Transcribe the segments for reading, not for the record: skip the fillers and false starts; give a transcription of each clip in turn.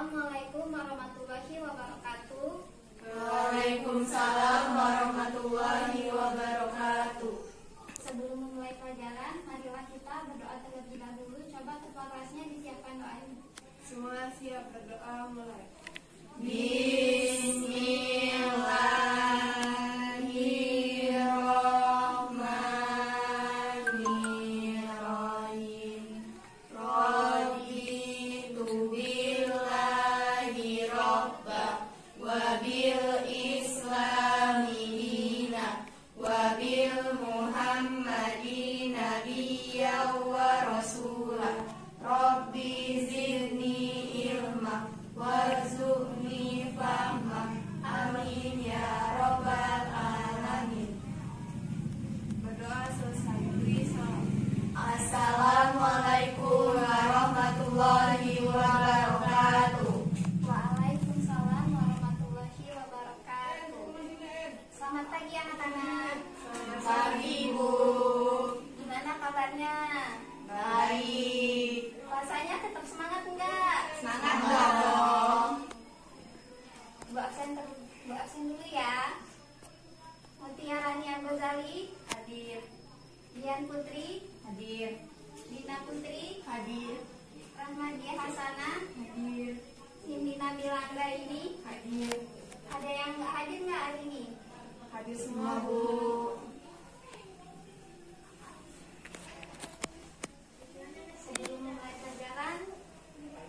Assalamualaikum warahmatullahi wabarakatuh. Waalaikumsalam warahmatullahi wabarakatuh. Sebelum memulai pelajaran, marilah kita berdoa terlebih dahulu. Coba ketua kelasnya disiapkan doanya. Semua siap, berdoa mulai. Bismillahirrahmanirrahim. Raditu billahi robba wa bil islami dina wa bil muhammadin nabiyya wa rasulah. Rabbi zidni ilma warzuqni fahma. Amin ya rabbal alamin. Berdoa selesai. Beri salam. Assalamualaikum warahmatullahi wabarakatuh. Waalaikumsalam warahmatullahi wabarakatuh. Selamat pagi anak-anak. Selamat pagi, Bu. Gimana kabarnya? Baik. Rasanya tetap semangat enggak? Semangat dong. Bu absen dulu ya. Mutiara Rania Ghazali Hadir. Dian Putri, Hadir. Dina Putri, Hadir. Rahmadia Hasanah, Hadir. Cindy Nabila Anggraini. Hadir. Ada yang nggak hadir nggak hari ini? Hadir semua, Bu. Sebelum mulai pelajaran,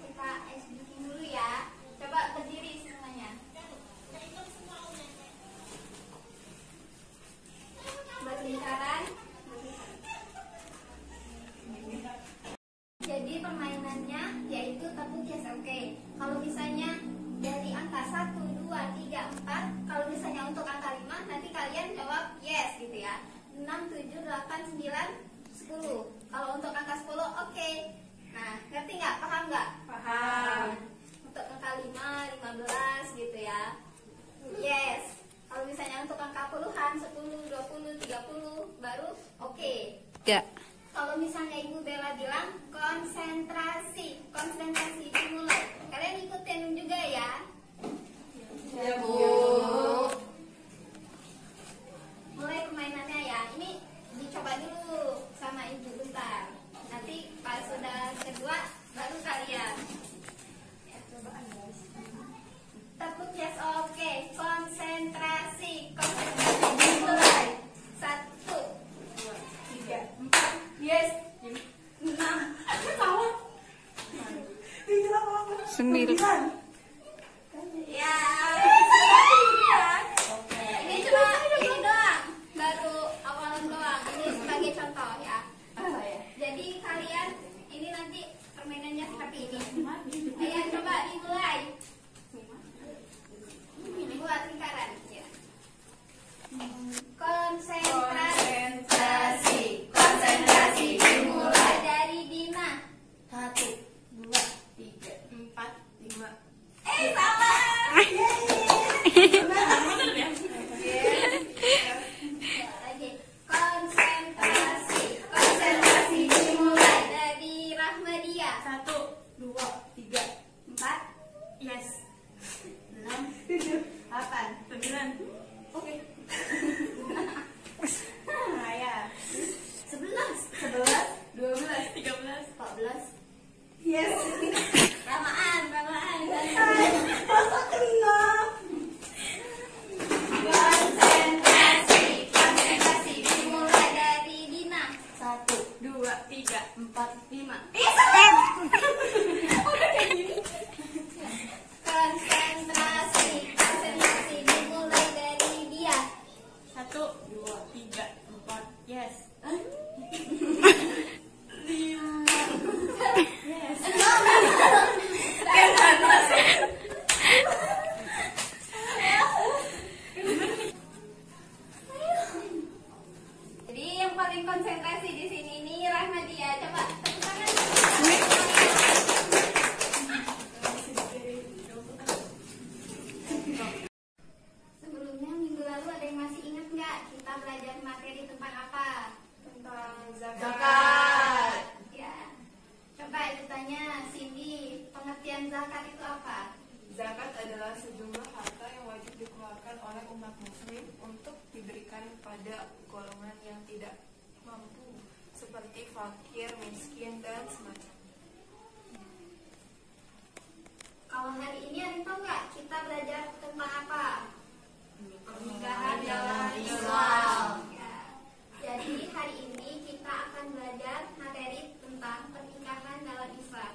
kita ice breaking dulu ya. Coba berdiri semuanya. Berlingkaran. Jadi permainannya yaitu tepuk yes oke. Kalau misalnya dari angka 1, 2, 3, 4, kalau misalnya untuk angka 5 nanti kalian jawab yes gitu ya. 6, 7, 8, 9, 10. Kalau untuk angka 10 oke. Nah, ngerti nggak? Paham nggak? Paham. Untuk angka 5, 15 gitu ya. Yes. Kalau misalnya untuk angka puluhan 10, 20, 30 baru oke. Ya. Kalau misalnya Ibu Bella bilang konsentrasi, konsentrasi dimulai. Kalian ikutin juga ya. Ya, Bu. Mulai permainannya ya. Ini dicoba dulu sama Ibu bentar. Nanti pas sudah kedua baru kalian. Ya, coba tepuk yes oke. Konsentrasi, konsentrasi dimulai. 1, 2, 3, 4. Yes. 6. Tahun. 9. Ya. Ini cuma ini doang. Baru awalan doang. Ini sebagai contoh ya. Jadi kalian ini nanti permainannya seperti ini. Ayo coba dimulai. Buat lingkaran. Ya. Konsentrasi. Konsentrasi dimulai. Dari Dina. 1, 2, 3, 4, 5. Salah. Lagi. Konsentrasi. Konsentrasi dimulai dari Rahmadia. 1, 2, 3, 4. yes. 6, 7, 8, 9. Oke. Nah, ya. 11. 11, 12, 13, 14. Yes. Lamaan. Masa kena? Konsentrasi dimulai dari Dina. 1, 2, 3, 4, 5. Konsentrasi dimulai dari Dia. 1, 2, 3, 4, yes. 5. Yes. Jadi yang paling konsentrasi di sini ini Rahmadia. Coba tepuk tangan. Sebelumnya minggu lalu ada yang masih ingat nggak kita belajar materi tentang apa? Tentang Ya. Coba itu tanya Cindy, pengertian zakat itu apa? ada golongan yang tidak mampu seperti fakir, miskin, dan semacamnya. Kalau hari ini ada yang tahu nggak kita belajar tentang apa? Pernikahan dalam Islam. Ya. Jadi hari ini kita akan belajar materi tentang pernikahan dalam Islam.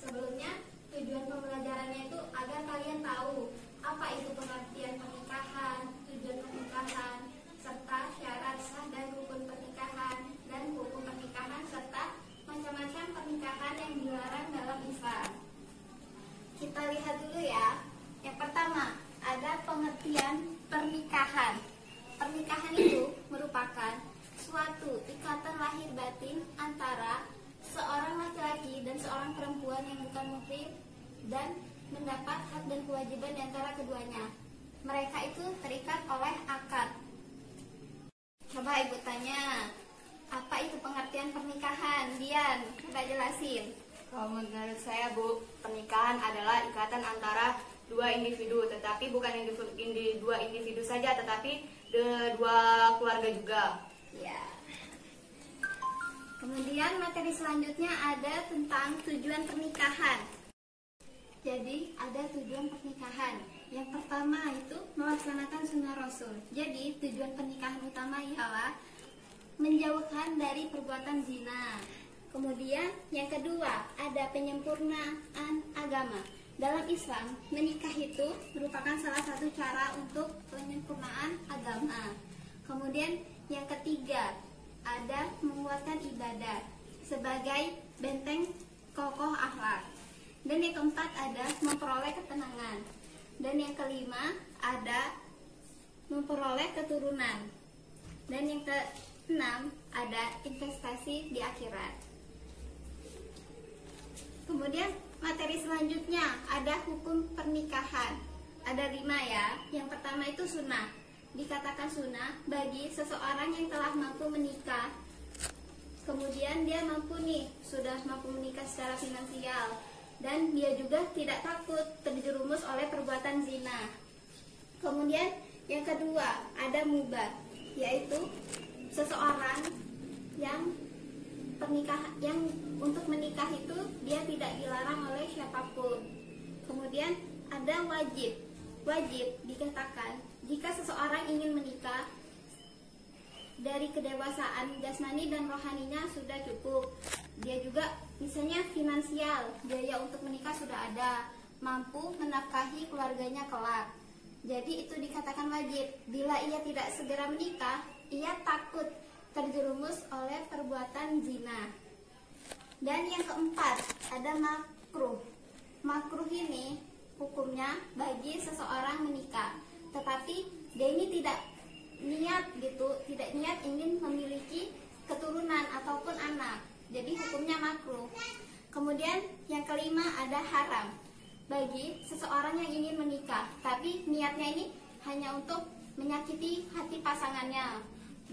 Sebelumnya tujuan pembelajarannya itu agar kalian tahu apa itu pengertian pernikahan, tujuan pernikahan, serta syarat sah dan rukun pernikahan dan hukum pernikahan serta macam-macam pernikahan yang dilarang dalam Islam. Kita lihat dulu ya. Yang pertama, ada pengertian pernikahan. Pernikahan itu merupakan suatu ikatan lahir batin antara seorang laki-laki dan seorang perempuan yang bukan muhrim dan mendapat hak dan kewajiban di antara keduanya. Mereka itu terikat oleh akad. Coba ibu tanya, apa itu pengertian pernikahan? Dian, coba jelasin. Kalau menurut saya, Bu, pernikahan adalah ikatan antara dua individu, tetapi bukan dua individu saja, tetapi dua keluarga juga. Ya. Kemudian materi selanjutnya ada tentang tujuan pernikahan. Jadi ada tujuan pernikahan. Yang pertama itu melaksanakan sunnah Rasul. Jadi tujuan pernikahan utama ialah menjauhkan dari perbuatan zina. Kemudian yang kedua ada penyempurnaan agama. Dalam Islam, menikah itu merupakan salah satu cara untuk penyempurnaan agama. Kemudian yang ketiga ada menguatkan ibadah sebagai benteng kokoh akhlak. Dan yang keempat ada memperoleh ketenangan. Dan yang kelima ada memperoleh keturunan. Dan yang keenam ada investasi di akhirat. Kemudian materi selanjutnya ada hukum pernikahan. Ada 5 ya. Yang pertama itu sunnah. Dikatakan sunnah bagi seseorang yang telah mampu menikah. Kemudian dia sudah mampu menikah secara finansial. Dan dia juga tidak takut terjerumus oleh perbuatan zina. Kemudian yang kedua ada mubah, yaitu seseorang yang untuk menikah itu dia tidak dilarang oleh siapapun. Kemudian ada wajib. Wajib dikatakan jika seseorang ingin menikah dari kedewasaan jasmani dan rohaninya sudah cukup. Dia juga misalnya finansial, biaya untuk menikah sudah ada, mampu menafkahi keluarganya kelak. Jadi itu dikatakan wajib. Bila ia tidak segera menikah, ia takut terjerumus oleh perbuatan zina. Dan yang keempat ada makruh. Makruh ini hukumnya bagi seseorang menikah, tetapi dia ini tidak niat ingin memiliki keturunan ataupun anak. Jadi hukumnya makruh. Kemudian yang kelima ada haram bagi seseorang yang ingin menikah, tapi niatnya ini hanya untuk menyakiti hati pasangannya.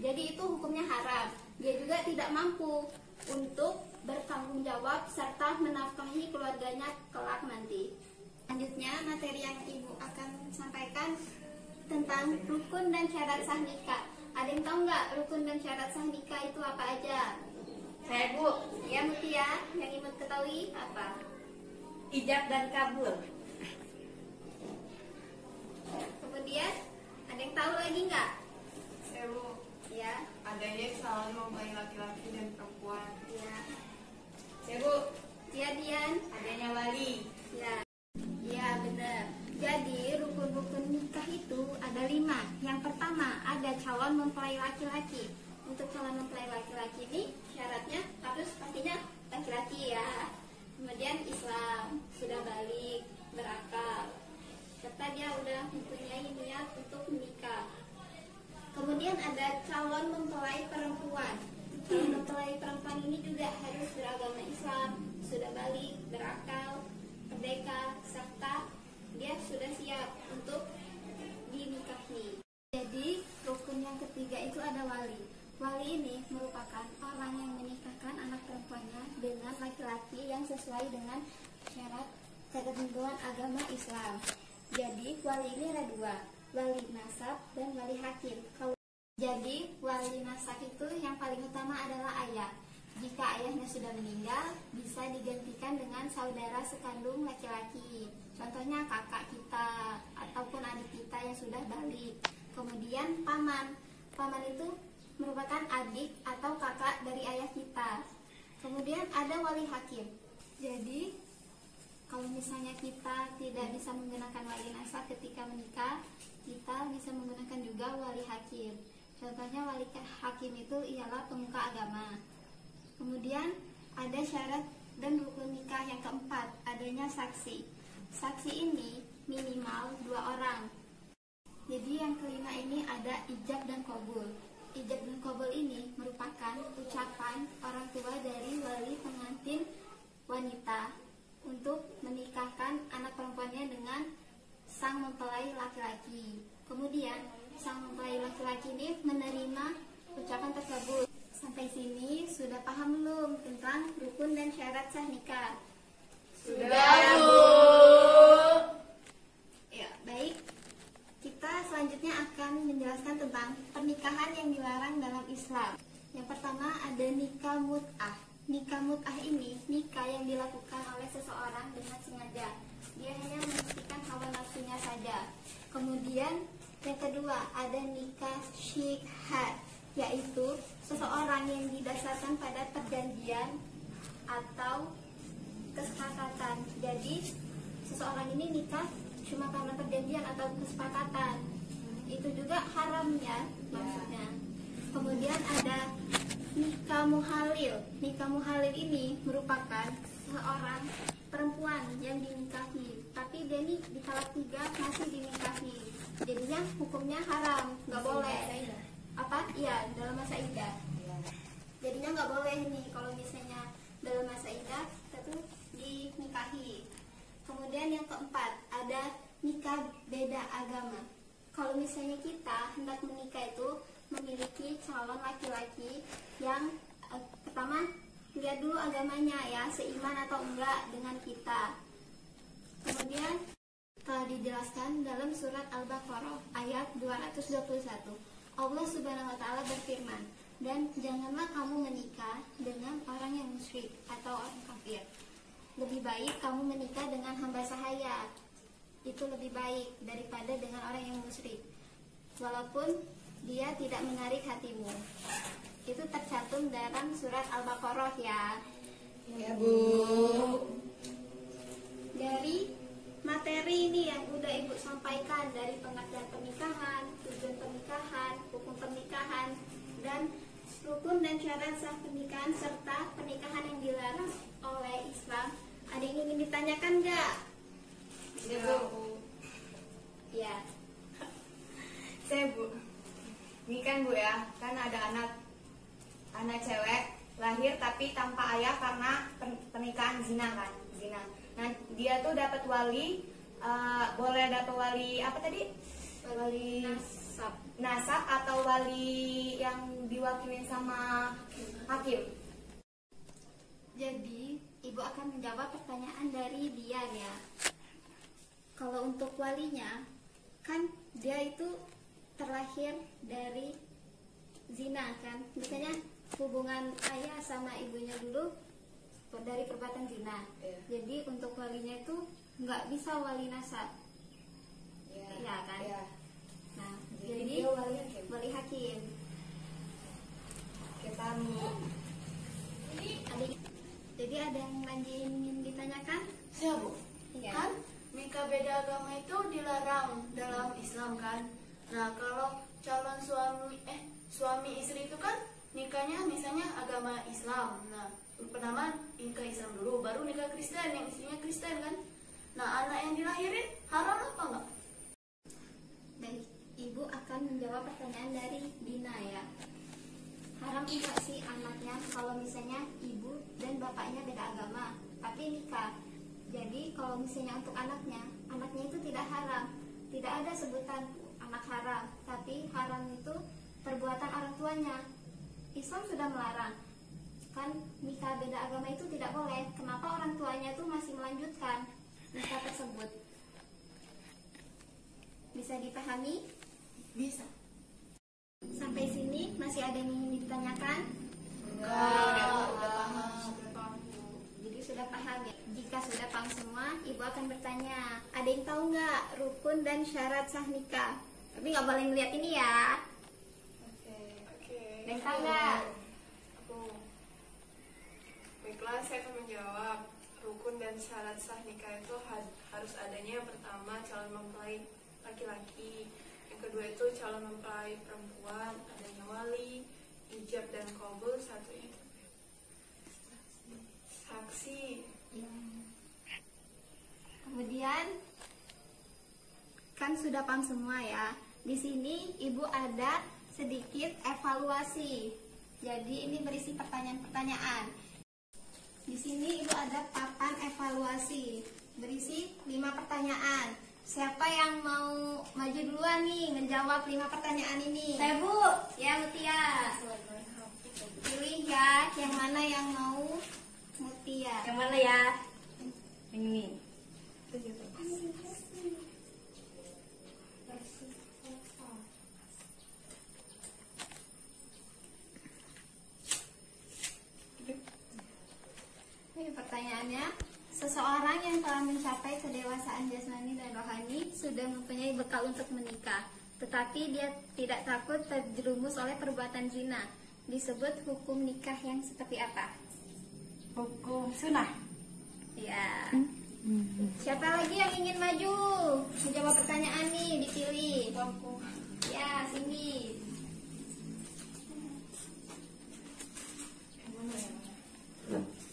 Jadi itu hukumnya haram. Dia juga tidak mampu untuk bertanggung jawab serta menafkahi keluarganya kelak nanti. Selanjutnya materi yang ibu akan sampaikan tentang rukun dan syarat sah nikah. Ada yang tahu nggak rukun dan syarat sah nikah itu apa aja? Saya, Bu, Ya Mutia, yang ibu ketahui apa? ijab dan kabul. Kemudian ada yang tahu lagi nggak? Saya, Bu, Ya, adanya saling mempunyai laki-laki dan perempuan. ya, Saya, Bu, ya Dian. adanya wali. Ya, ya benar. Jadi rukun-rukun nikah itu ada 5. Yang pertama ada calon mempelai laki-laki. Untuk calon mempelai laki-laki ini syaratnya harus pastinya laki-laki ya. Kemudian Islam, sudah balik, berakal, serta dia udah mempunyai niat untuk menikah. Kemudian ada calon mempelai perempuan. Calon mempelai perempuan ini juga harus beragama Islam, sudah balik, berakal, merdeka, serta dia sudah siap untuk dinikahi. Jadi rukun yang ketiga itu ada wali. Wali ini merupakan orang yang menikahkan anak perempuannya dengan laki-laki yang sesuai dengan syarat ketentuan agama Islam. Jadi wali ini ada 2, wali nasab dan wali hakim. Kalau Jadi wali nasab itu yang paling utama adalah ayah. Jika ayahnya sudah meninggal, bisa digantikan dengan saudara sekandung laki-laki. Contohnya kakak kita ataupun adik kita yang sudah balik. Kemudian paman. Paman itu merupakan adik atau kakak dari ayah kita. Kemudian ada wali hakim. Jadi kalau misalnya kita tidak bisa menggunakan wali nasab ketika menikah, kita bisa menggunakan juga wali hakim. Contohnya wali hakim itu ialah pemuka agama. Kemudian ada syarat dan rukun nikah yang keempat, adanya saksi. Saksi ini minimal 2 orang. Jadi yang kelima ini ada ijab dan qabul. Ijab dan qabul ini merupakan ucapan orang tua dari wali pengantin wanita untuk menikahkan anak perempuannya dengan sang mempelai laki-laki. Kemudian sang mempelai laki-laki ini menerima ucapan tersebut. Sampai sini sudah paham belum tentang rukun dan syarat sah nikah? Sudah, Bu. Ya, baik. Kita selanjutnya akan menjelaskan tentang pernikahan yang dilarang dalam Islam. Yang pertama ada nikah mut'ah. Nikah mut'ah ini nikah yang dilakukan oleh seseorang dengan sengaja. Dia hanya menyaksikan hawa nafsunya saja. Kemudian yang kedua ada nikah syikhad, yaitu seseorang yang didasarkan pada perjanjian atau kesepakatan. Jadi seseorang ini nikah cuma karena perjanjian atau kesepakatan. Itu juga haramnya maksudnya. Kemudian ada nikah muhalil. Nikah muhalil ini merupakan seorang perempuan yang dinikahi, tapi dia nih di talak 3 masih dinikahi. Jadinya hukumnya haram, nggak boleh. Apa? Iya, dalam masa iddah. Jadinya nggak boleh nih kalau misalnya dalam masa iddah kita tuh dinikahi. Kemudian yang keempat ada nikah beda agama. Kalau misalnya kita hendak menikah itu memiliki calon laki-laki yang pertama lihat dulu agamanya ya, seiman atau enggak dengan kita. Kemudian telah dijelaskan dalam surat Al-Baqarah ayat 221. Allah Subhanahu wa taala berfirman, "Dan janganlah kamu menikah dengan orang yang musyrik atau orang kafir. Lebih baik kamu menikah dengan hamba sahaya. Itu lebih baik daripada dengan orang yang musyrik. Walaupun dia tidak menarik hatimu." Itu tercantum dalam surat Al-Baqarah ya. Ya, Bu. Dari materi ini yang udah Ibu sampaikan dari pengertian pernikahan, tujuan pernikahan, hukum pernikahan, dan rukun dan syarat sah pernikahan serta pernikahan yang dilarang oleh Islam. Ada yang ingin ditanyakan nggak? Ya, Bu. Ya. Saya Bu, ini kan Bu ya, kan ada anak cewek lahir tapi tanpa ayah karena pernikahan zina kan, zina. Nah dia tuh dapat wali, boleh dapat wali apa tadi? Wali nasab atau wali yang diwakili sama hakim. Jadi Ibu akan menjawab pertanyaan dari Dian ya. Kalau untuk walinya, kan dia itu terlahir dari zina kan, misalnya hubungan ayah sama ibunya dulu dari perbuatan zina. Jadi untuk walinya itu nggak bisa wali nasab, ya kan? Nah, jadi dia wali hakim. Kita Jadi ada yang lagi ingin ditanyakan? Ya, Bu. Iya. Kan nikah beda agama itu dilarang dalam Islam kan. Nah, kalau calon suami istri itu kan nikahnya misalnya agama Islam. Nah, pertama nikah Islam dulu, baru nikah Kristen yang istrinya Kristen kan. Nah, anak yang dilahirin haram apa enggak? Baik, Ibu akan menjawab pertanyaan dari Dina ya. Haram enggak sih anaknya kalau misalnya ibu dan bapaknya beda agama tapi nikah? Jadi kalau misalnya untuk anaknya itu tidak haram, tidak ada sebutan anak haram, tapi haram itu perbuatan orang tuanya. Islam sudah melarang kan nikah beda agama itu tidak boleh. Kenapa orang tuanya itu masih melanjutkan nikah tersebut? Bisa dipahami? Bisa. Sampai Sampai sini masih ada yang ingin ditanyakan? Udah paham. Jadi sudah paham ya? Jika sudah paham semua, ibu akan bertanya, ada yang tahu nggak rukun dan syarat sah nikah? Tapi nggak boleh ngeliat ini ya. Oke. Ada yang tahu nggak? Aku. Baiklah, saya akan menjawab. Rukun dan syarat sah nikah itu harus adanya. Yang pertama, calon mempelai laki-laki. Yang kedua itu calon mempelai perempuan, adanya wali, ijab dan qabul. Satunya itu saksi. Kemudian kan sudah paham semua ya. Di sini ibu ada sedikit evaluasi. Jadi ini berisi pertanyaan-pertanyaan. Di sini ibu ada papan evaluasi berisi 5 pertanyaan. Siapa yang mau maju duluan nih menjawab 5 pertanyaan ini? Saya, Bu. Ya, Mutia. Pilih ya yang mana yang mau Mutia. Yang mana ya? Ini. Ini pertanyaannya, seseorang yang telah mencapai kedewasaan jasmani dan rohani sudah mempunyai bekal untuk menikah, tetapi dia tidak takut terjerumus oleh perbuatan zina. Disebut hukum nikah yang seperti apa? Hukum sunnah. Ya. Siapa lagi yang ingin maju menjawab pertanyaan nih? Dipilih. Ya, sini.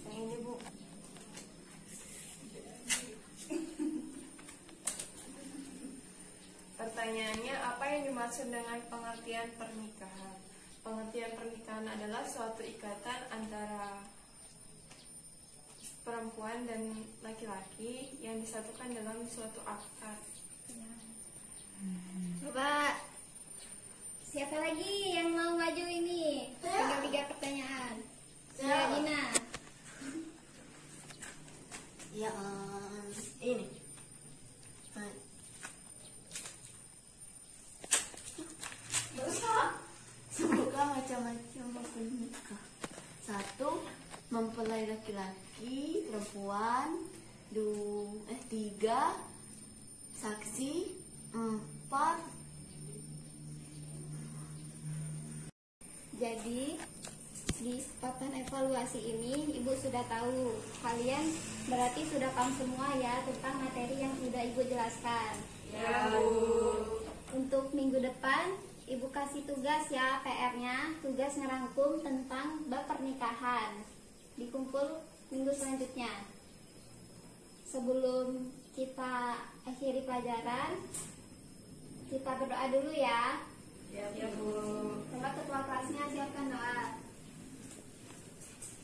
Yang ini, Bu. Pertanyaannya, apa yang dimaksud dengan pengertian pernikahan? Pengertian pernikahan adalah suatu ikatan antara perempuan dan laki-laki yang disatukan dalam suatu akad. Coba siapa lagi yang mau maju ini? Tinggal 3 pertanyaan. Ya, Dina. Ya, ini. Semoga macam-macam hukum nikah. 1. Mempelai laki-laki, perempuan. 3. Saksi. 4. Jadi di papan evaluasi ini ibu sudah tahu, kalian berarti sudah paham semua ya tentang materi yang sudah ibu jelaskan. Ya, Bu. Untuk minggu depan ibu kasih tugas ya, PR-nya tugas ngerangkum tentang bab pernikahan. Dikumpul minggu selanjutnya. Sebelum kita akhiri pelajaran, kita berdoa dulu ya. Ya, Bu. Coba ketua kelasnya siapkan doa.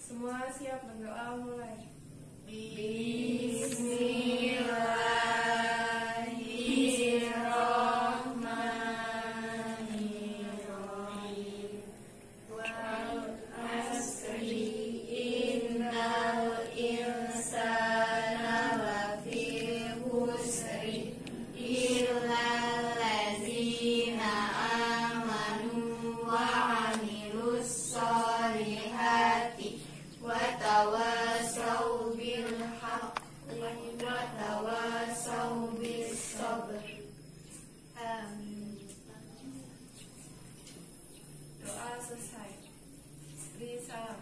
Semua siap berdoa mulai. Watawasau bil haqqi watawasau bis sabr. Amin. Doa selesai. Beri salam.